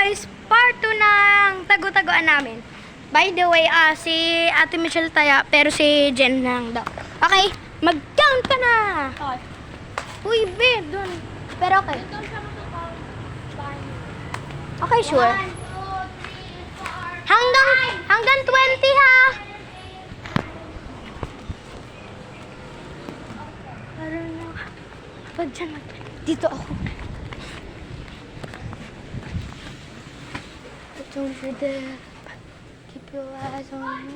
guys, part 2 ng tagu-taguan namin. By the way, si Ate Michelle taya, pero si Jen lang daw. Okay, mag-count ka na! Uy, babe, dun. Pero okay. Okay, sure. Hanggang 20 ha! Parang pag dyan, dito ako. Don't forget, keep your eyes on me.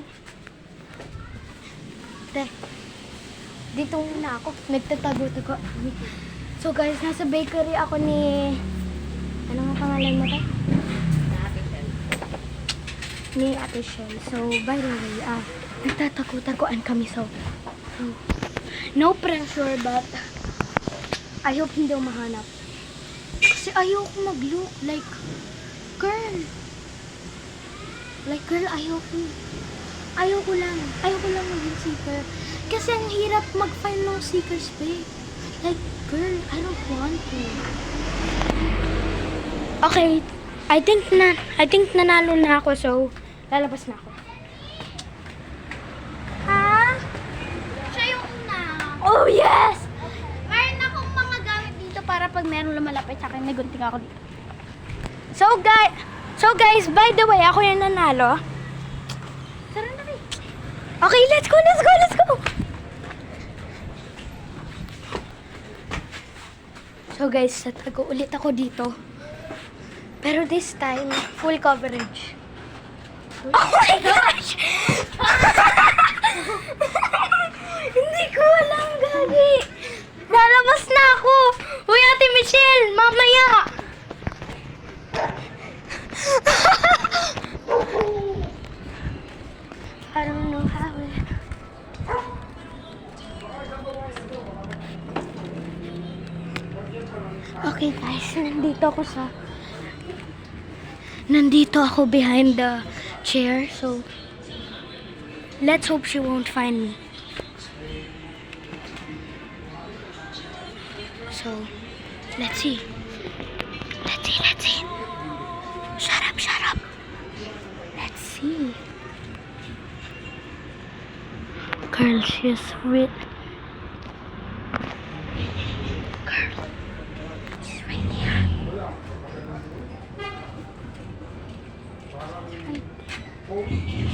Dito muna ako. Nagtatago-tago. So guys, nasa bakery ako ni... Ano nga pangalan mo tayo? Ni Ate Shell. So, by the way, nagtatago-tagoan kami. So, no pressure, but I hope hindi ako mahanap. Kasi ayoko mag-look like girl. Like, girl, ayoko lang maging seeker. Kasi ang hirap mag-find ng seekers, babe. Like, girl, I don't want to. Okay, I think nanalo na ako, so lalabas na ako. Ha? Siya yung una. Oh, yes! Meron akong mga gamit dito para pag meron lumalapit sa akin, nagunting ako dito. So guys, by the way, ako yung nanalo. Tara na kayo. Okay, let's go! So guys, tatago ulit ako dito. Pero this time, full coverage. Oh my gosh! Hindi ko alam, gagi. Lalabas na ako. Uy, Ate Michelle, mamaya. I don't know how it... Okay guys, nandito ako behind the chair, so let's hope she won't find me. So, let's see. Shut up. Let's see. Girl, she's with... Girl, she's right here. Right there.